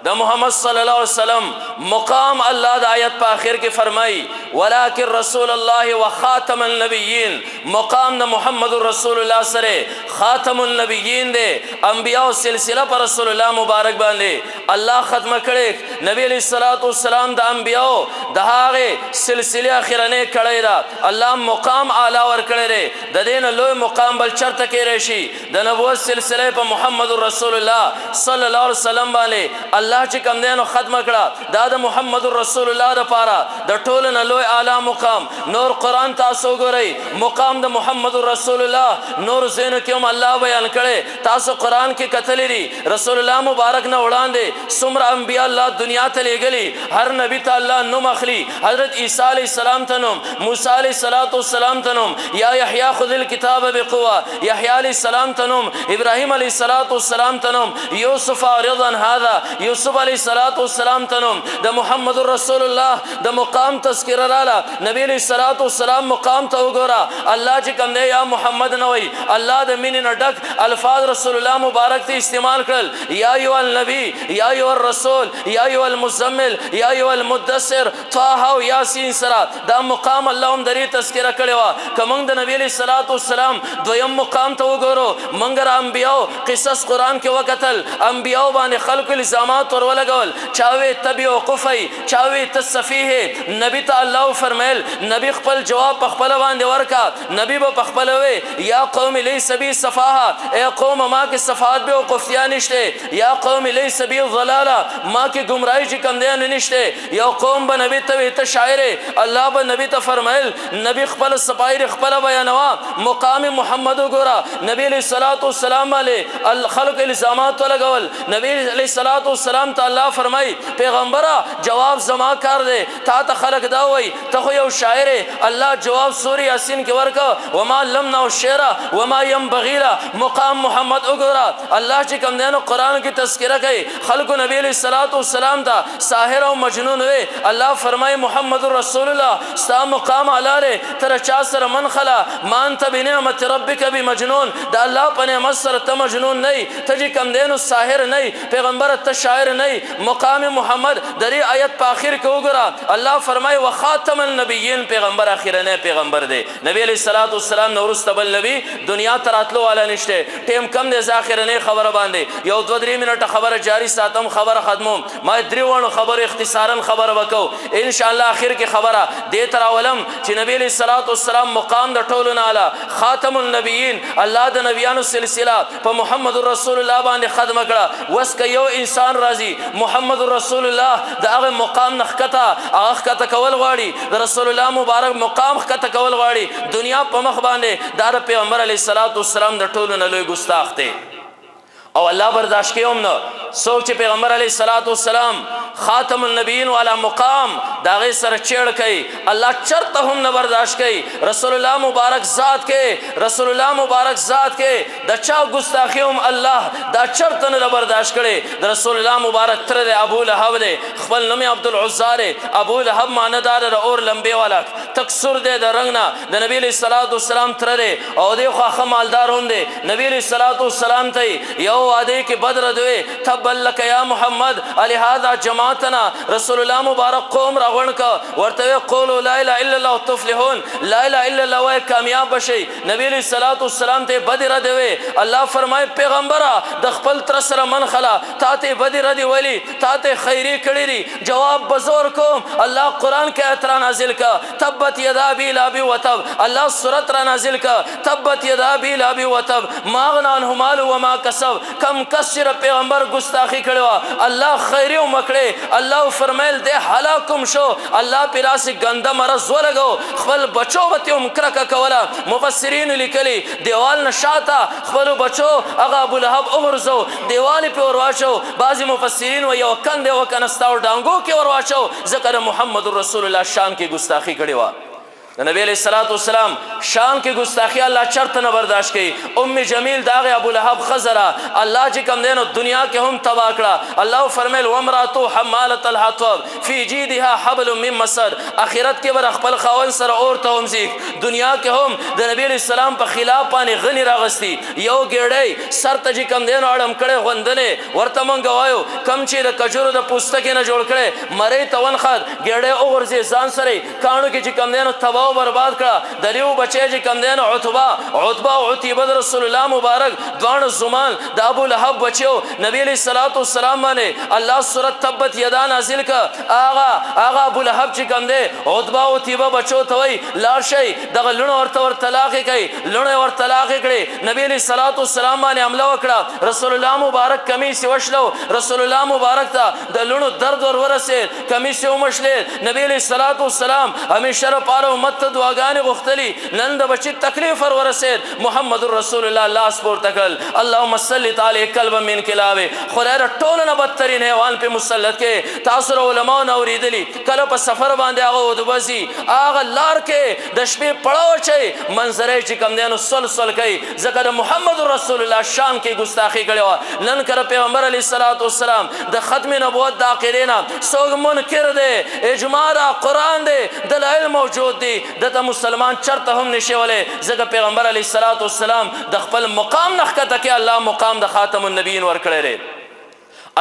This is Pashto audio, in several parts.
د محمد صلی الله علیه وسلم مقام الله د آیت په آخر کې فرمای ولکن رسول الله وخاتم النبیین مقام د محمد رسول الله سره خاتم النبیین دی انبیاء سلسله پر رسول الله مبارک باندې الله ختم کړي نبی علیہ الصلوۃ والسلام د انبیاء د هغه سلسله اخرنه کړي دا الله مقام اعلی ور کړي د دین لوی مقام بل چرته کې راشي د نبوت سلسله په محمد رسول الله صلی الله علیه وسلم باندې الله چې کوم دینو ختم کړه دا د محمد رسول الله لپاره د ټولو نه لوی اعلی مقام نور قران تاسو ګورئ مقام د محمد رسول الله نور زینو کې هم الله بیان کړي تاسو قران کې کتلې دي رسول الله مبارک نه وړاندې څومره انبیاء الله دنیا ته لېږلي هر نبی ته الله نوم اخلي حضرت عیسی علیہ السلام ته نوم موسی علیہ السلام ته نوم یا یحیی خذ الكتاب بقوه یحیی علیہ السلام ته نوم ابراهیم علیہ السلام ته نوم یوسف رضا هذا یوسف علیہ السلام ته نوم د محمد رسول الله د مقام تذکرہ رااله نبی علیہ السلام مقام ته وګوره الله چې کوم دی یا محمد نه وای الله د مين نه ډک الفاظ رسول الله مبارک ته استعمال کړل یا ایو النبی یا ایو الرسول یا ایو المزمل یا ایو المدثر طه او یاسین سره دا مقام الله هم درې تذکرہ کړی و کوم د نبی علیہ السلام دویم مقام ته وګورو منګر انبیاء قصص قران کې وکتل انبیاء باندې خلق الزامات ور ولګول چاوي تبي وقفي چاوي تصفیه نبی ته الله فرمایل نبی خپل جواب په خپل باندې ورکا نبی په خپل وی یا قوم لیس بی صفاها اے قوم ما کې صفات به وقفتیا نشته یا قوم لیس بی ضلاله ما کې گمراهی چې کم دی نشته یا قوم به نبی ته شاعر الله به نبی ته فرمایل نبی خپل صفایر خپل بیانوا مقام محمد وګورا نبی علیہ الصلوۃ والسلام علیه الخلق الزامات لګول نبی علیہ الصلوۃ والسلام ته الله فرمای پیغمبره جواب زما کار دی تا ته خلق دا وای ته یو شاعر الله جواب سورہ یاسین کې ورکا وما لمنا الشعر وما ينبغي مقام محمد وګورا الله چې کوم دینو قران کې تذکرہ کوي خلق نبی علیہ الصلوۃ والسلام دا ساحر او مجنون وي الله فرمای محمد رسول الله ستا مقام علاله تر چا سره من خلا مان ته بنعمت ربک بمجنون دا الله په نعمت سره ته مجنون نه ته چې کوم دینو ساحر نه پیغمبر ته شاعر نه مقام محمد درې آیت په اخر کې وګورا الله فرمای وخاتم النبیین پیغمبر اخرنه پیغمبر دی نبی علیہ الصلوۃ والسلام نورس تبل نبی دنیا تراتلو والا نشته ټیم کم دی ذاخرنه خبر باندې یو 2-3 منټه خبر جاری ساتم خبر ختموم ما دریوانو خبر اختصارا خبر وکاو ان شاء الله اخر کې خبره دې تر اولم چې نبی علیہ الصلوۃ والسلام مقام د ټولو نه اعلی خاتم النبیین الله د نبیانو سلسله په محمد رسول الله باندې ختم کړه وس ک یو انسان راضي محمد رسول الله د هغه مقام نخکته هغه کته کول غواړي د رسول الله مبارک مقام کته کول غواړي دنیا په مخ باندې دا پیغمبر علیہ الصلوۃ والسلام د ټولو نه لوی ګستاخ دی او الله برداشت کوم نو سوچ پیغمبر علیہ الصلوۃ والسلام خاتم النبیین والا مقام دا غي سره چړ کوي الله چرته هم نه برداشت کوي رسول الله مبارک ذات کې رسول الله مبارک ذات کې د چا ګستاخی هم الله دا چرته نه برداشت کړي د رسول الله مبارک تر ابو لهب دی خپل نوم عبد العزى ابو لهب ماندار اور لمبه والا تکسر دی د رنگ نه د نبی علیہ الصلوۃ والسلام تر دی او دی خو مالدار هم دی نبی علیہ الصلوۃ والسلام ته یو وعده کې بدر دوی تبل لك یا محمد علی هذا جماعتنا رسول الله مبارک قوم راغون کا ورته قولوا لا اله الا الله تفلحون لا اله الا الله وای کامیاب بشي نبی علیہ الصلوۃ والسلام ته بدر دوی الله فرمای پیغمبره د خپل تر سره من خلا تاته بدر دی ولی تاته خیری کړی دی جواب بزور کوم الله قران کې اترا نازل کا تبت یدا ابي لهب وتب الله سورت را نازل کا تبت یدا ابي لهب وتب ما غنى عنه مال وما كسب کم کسر پیغمبر گستاخی کړو الله خیری او مکړه الله فرمایل دې هلاکم شو الله پیراس ګنده مرز ولګو خپل بچو وته مکرکه کولا مفسرین لیکلي دیوال نشاتا خپل بچو هغه ابو لهب اورزو دیوال په ورواچو بعضی مفسرین و یو کنده وکنستاو ډانګو کې ورواچو ذکر محمد رسول الله شان کې گستاخی کړو نبی علیہ الصلوۃ والسلام شان کې ګستاخی الله چرته نه برداشت کوي ام جمیل داغه ابو لهب خزرا الله چې کوم دینو دنیا کې هم تبا کړه الله فرمایل وامراته حماله الحطب فی جیدها حبل من مسد اخرت کې بر خپل خاون سره اور ته هم زیک دنیا کې هم د نبی علیہ السلام په خلاف باندې غنی راغستی یو ګړی سر ته چې کوم دینو اړم کړي غوندنه ورته مونږ وایو کم چې د کجورو د پوستکې نه جوړ کړي مری ته ونخد ګړی اور زی ځان سره کانو کې چې کوم دینو تبا برباد کړه دریو بچی چې کم دین عتبہ او عتیبہ رسول الله مبارک دوان زمان د ابو لهب بچو نبی علیہ الصلوۃ والسلام باندې الله سورۃ تبت یدا نازل ک آغا ابو لهب چې کم دی عتبہ او عتیبہ بچو ته وی لار شي دغه لونو ورته طلاق کوي لونو ورته طلاق کړي نبی علیہ الصلوۃ والسلام باندې حمله وکړه رسول الله مبارک کمیس وشلو رسول الله مبارک ته د لونو درد ورسه کمیس ومشله نبی علیہ الصلوۃ والسلام همیشه لپاره امت دعاګانې غوښتلې نن د بچی تکلیف ورسید محمد رسول الله لاس پورته کړل اللهم صل علی کلب من کلاب خدای ټول نه بدترین حیوان په مسلط کې تاسو علماء نو اوریدلی کله په سفر باندې هغه ودبسي هغه لار کې د شپې پړاو چي منظره چې کم دینو سلسل کوي ځکه د محمد رسول الله شان کې ګستاخی کړي نن کړه پیغمبر علی صلوات والسلام د ختم نبوت د عقیدینا سوګ منکر دی اجماع قرآن دی دلایل موجود دی دته مسلمان چرته هم نشي ولې ځکه پیغمبر علیه الصلاۃ والسلام د خپل مقام نخکته کې الله مقام د خاتم النبیین ورکړی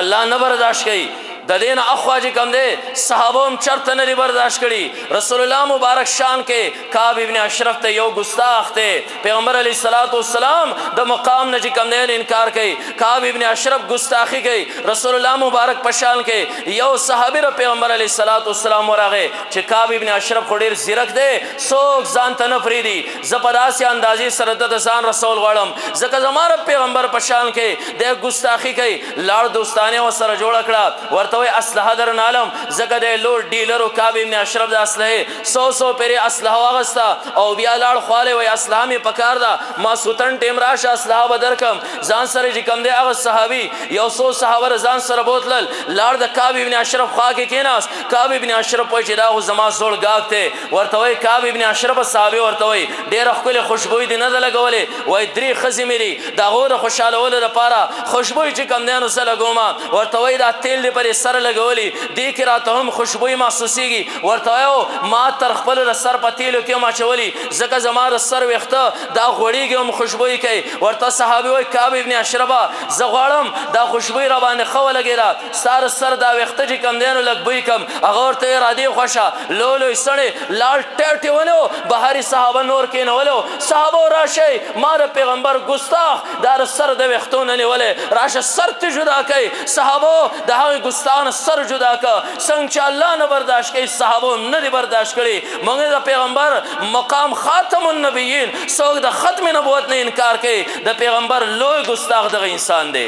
الله نه برداشت کوي د دین اخواج کم دی صحابه هم چرته نه برداشت کړي رسول الله مبارک شان کې کعب ابن اشرف ته یو ګستاخ ته پیغمبر علیه الصلاۃ والسلام د مقام نه چې کم دی انکار کوي کعب ابن اشرف ګستاخی کوي رسول الله مبارک په شان کې یو صحابي پیغمبر علیه الصلاۃ والسلام ورغه چې کعب ابن اشرف خډیر زیرک دی څوک ځان ته نه فریدي زپداسي اندازې سره د ځان رسول غړم ځکه زماره پیغمبر په شان کې د ګستاخی کوي لاړ دوستانه وسره جوړ کړه ورته اسلحه در نالم زګه د لور ډیلر او کعب ابن اشرف د اسلحه 100 پیری اسلحه واغستا او بیا لاړ خاله وای اسلحه می پکار دا ما سوتن ټیم راشه اسلحه بدر کم ځان سره چې کم دی هغه صحابي یو 100 صحابه ځان سره بوتلل لاړ د کعب ابن اشرف خوا کې کیناس کعب ابن اشرف وای چې دا زما زول گاګ ته ورته وای کعب ابن اشرف صحابي ورته وای ډېر خپل خوشبوئی دی نه لګولې وای درې خزي مری دا غوړه خوشاله ول لپاره خوشبوئی چې کم دی نو سره ګوما ورته وای دا تیل پر سر لګولي دې کې راته هم خوشبوئی محسوسيږي ورته یو ما تر خپل سر په تیلو کې ما چولي ځکه زما سر وخته دا غوړیږي هم خوشبوئی کوي ورته صحابي وای کعب ابن اشرف زغړم دا خوشبوئی را باندې خو لګیرا سار سر دا وخته چې کم دینو لګبوي کم هغه ورته را دي خوشه لولو سړی لال ټټي ونو بهاري صحابه نور کې نه ولو صحابه راشي مار پیغمبر ګستاخ دار سر د وختونه نه ولې راشه سر ته جدا کوي صحابه د هغه ګستاخ سر جدا کا څنګه چې الله نه برداشت کوي صحابه نه برداشت کړي موږ د پیغمبر مقام خاتم النبیین څوک د ختم نبوت نه انکار کوي د پیغمبر لوی ګستاخ دغه انسان دی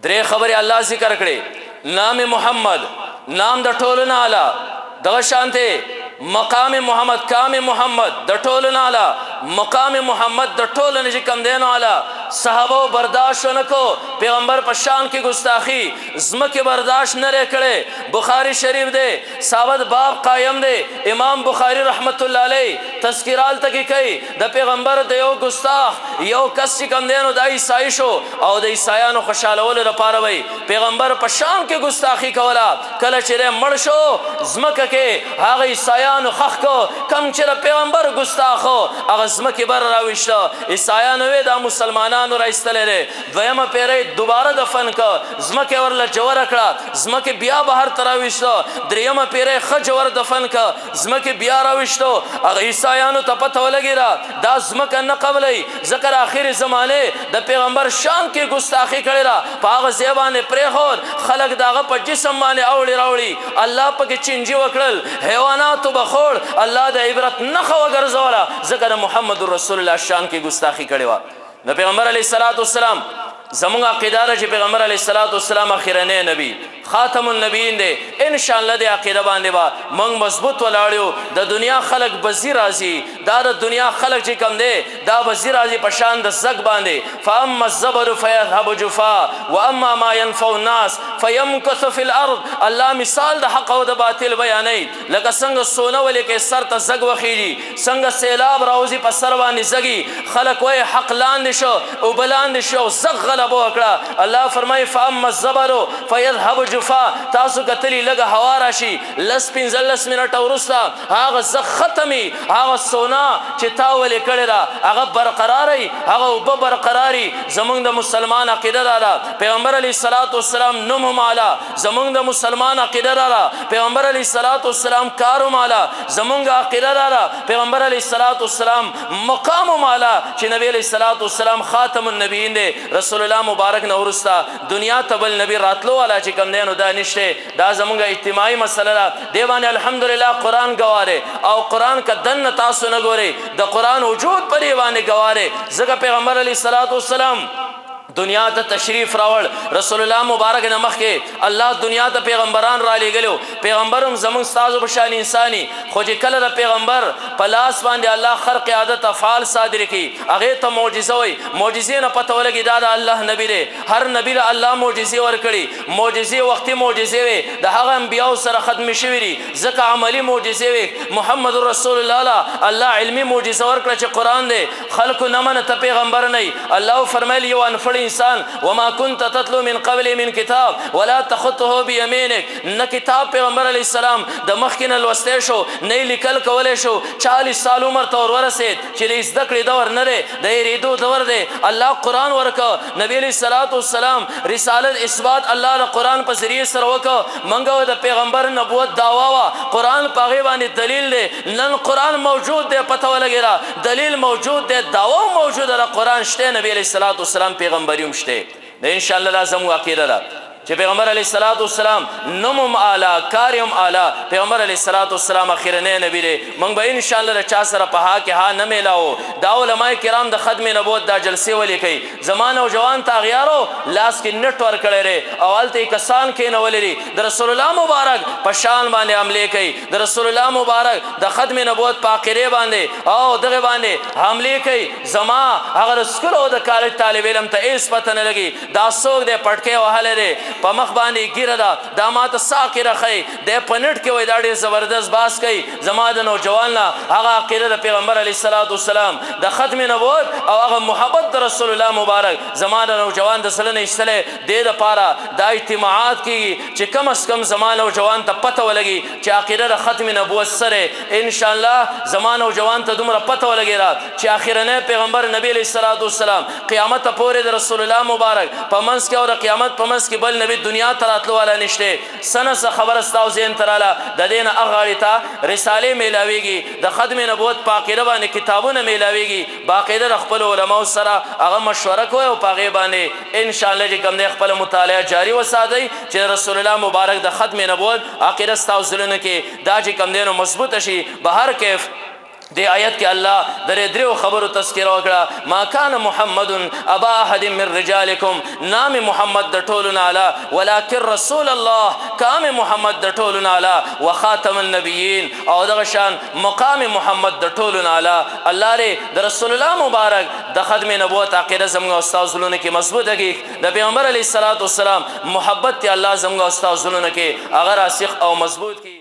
درې خبره الله ذکر کړي نام محمد نام د ټولو نه اعلی دغه شانته مقام محمد کام محمد د ټولو نه اعلی مقام محمد د ټولو نه کم دینو اعلی صحابه برداشت نکو پیغمبر په شان کې ګستاخی زمکه برداشت نه کړي بخاری شریف دی ثابت باب قائم دی امام بخاری رحمت الله علیه تذکرال تک کوي د پیغمبر د یو ګستاخ یو کس چې کم دینو د عیسائی شو او د عیسایانو خوشالول لپاره وي پیغمبر په شان کې ګستاخی کولا کله چې مړ شو زمکه کې هغه عیسایانو خخ کو کم چې پیغمبر ګستاخو هغه زمکه بر راوښته عیسایانو وې د مسلمانانو راستلې دویمه پیری دوباره دفن ک زمکه ورله جوړ کړه زمکه بیا بهر تراوښته دریمه پیری خجور دفن ک زمکه بیا راوښته هغه عیسایانو ته پته ولګیرا دا زمکه نه قبلې ذکر اخر زمانه د پیغمبر شان کې ګستاخی کړی را پاغه زیبانه پرې خور خلق داغه په جسم باندې اوړي راوړي الله پکې چنجي وکړل حیوانات بخور الله د عبرت نخو ګرځولا ذکر محمد رسول الله شان کې ګستاخی کړی و د پیغمبر علیه الصلاۃ والسلام زمونږ عقیده ده چې پیغمبر علیه الصلاۃ والسلام اخرنه نبی خاتم النبیین دی ان شاء الله د عقیده باندې با موږ مضبوط ولاړو د دنیا خلق بزی راځي دا د دنیا خلق چې کم دی دا بزی راځي په شان د زګ باندې فاما الزبر فيذهب جفاء واما ما ينفع الناس فيمكث في الارض الله مثال د حق او د باطل بیانې لکه څنګه سونه ولې کې سر ته زګ وخیږي څنګه سیلاب راوځي په سر باندې زګي خلق وای حق لاندې شو او بلاندې شو زغ غلبه وکړه الله فرمای فاما الزبر فيذهب جفاء تاسو کتلی لګه هوا راشي لس 15 منټه ورسته هغه زغ ختمي هغه سونا چې تا ولې کړی را هغه برقراري هغه وب برقراري زمونږ د مسلمان عقیده دا پیغمبر علی صلوات والسلام نوم مالا زمونږ د مسلمان عقیده دا پیغمبر علی صلوات والسلام کارو مالا زمونږ عقیده دا پیغمبر علی صلوات والسلام مقام مالا چې نبی علی صلوات والسلام خاتم النبیین دی رسول الله مبارک نورستا دنیا تبل نبی راتلو والا چې کم دینو دا نشته دا زمونږ اجتماعي مسله ده دیوانه الحمدلله قرآن گواره او قرآن کا دن تاسو نه ګوري د قرآن وجود پر دیوانه گواره زګه پیغمبر علی صلوات والسلام دنیا ته تشریف راوړ رسول الله مبارک نه مخکې الله دنیا ته پیغمبران را لېږلو پیغمبرم زمونږ ستاسو په شان انساني خو چې کله د پیغمبر په لاس باندې الله خرق عادت افعال صادر کړي هغې ته معجزه وایي معجزې نه پته ولګي دا د الله نبی دی هر نبي له الله معجزې ورکړي معجزې وختي معجزې وي د هغه انبیاو سره ختمې شوي دي ځکه عملي معجزې وي محمد رسول الله له الله علمي معجزه ورکړه چې قرآن دی خلکو نه منه ته پیغمبر نه الله فرمایي یو انفړ انسان وما كنت تتلو من قبل من کتاب ولا تخطه بيمينك نه کتاب پیغمبر علی السلام د مخکینه لوسته شو نه لیکل کولای شو 40 سال عمر ته ورسید چې د زده کړې دور نه دی د ریدو دور دی الله قرآن ورکړ نبی علی صلوات والسلام رسالت اثبات الله د قرآن په ذریعه سره وکړ منګو د پیغمبر نبوت داوا وا قرآن پاغه باندې دلیل دی نن قرآن موجود دی پته ولګی دلیل موجود دی داوا موجود دی قرآن شته نبی علی صلوات والسلام پیغمبر شته ان شاء الله لازم عقیده ده چې پیغمبر علیه الصلاۃ والسلام نوم اعلی کاریم اعلی پیغمبر علیه الصلاۃ والسلام اخرنه نبی دی موږ به ان شاء الله چا سره په ها کې ها نه میلاو دا علماء کرام د ختم نبوت دا جلسه ولې کوي زمانه او جوان تاغیارو لاس کې نت ور کړی ری اولته کسان کې نه ولري د رسول الله مبارک په شان باندې عمله کوي د رسول الله مبارک د ختم نبوت په اخره باندې او دغه باندې حمله کوي زما هغه سکول او د کالج طالب علم ته ایس پته نه لګي دا څوک د پټکي وهاله دی په مخ باندې ګیره ده دا ماته ساقي رخی د پنټ کې وای دا ډېر زبردست باس کوي زما د نوجوان نه هغه عقیده د پیغمبر علیه الصلاۃ والسلام د ختم نبوت او هغه محبت د رسول الله مبارک زما د نوجوان د سره نه ایستلې د لپاره دا اجتماعات کیږي چې کم از کم زما نوجوان ته پته ولګي چې عقیده د ختم نبوت سره ان شاء الله زما نوجوان ته دومره پته ولګي چې اخرنه پیغمبر نبی علیه الصلاۃ والسلام قیامت پورې د رسول الله مبارک په منځ کې او د قیامت په منځ کې بل نبی دنیا تراتلو والا نشته سنه خبر استاو زین تراله د دین اغاړی ته رساله میلاویږي د ختم نبوت پاکیده باندې کتابونه میلاویږي باقاعده خپل علماء سره هغه مشوره کوي او پاغه باندې ان شاء الله چې کوم د خپل مطالعه جاری وساتي چې رسول الله مبارک د ختم نبوت عقیده استاو زلونه کې دا چې کوم دینو مضبوط شي بهر کیف دی آیت کې الله درې دریو خبرو تذکرہ وکړه ما کان محمد ابا احد من رجالکم نام محمد د ټولو نه اعلی ولکن رسول الله کام محمد د ټولو نه اعلی وخاتم النبیین او دغه شان مقام محمد د ټولو نه اعلی الله دې د رسول الله مبارک د ختم نبوت عقیده زموږ استاد زلونه کې مضبوطه کړي د پیغمبر علیه الصلاۃ والسلام محبت الله زموږ استاد زلونه کې هغه راسخ او مضبوط کړي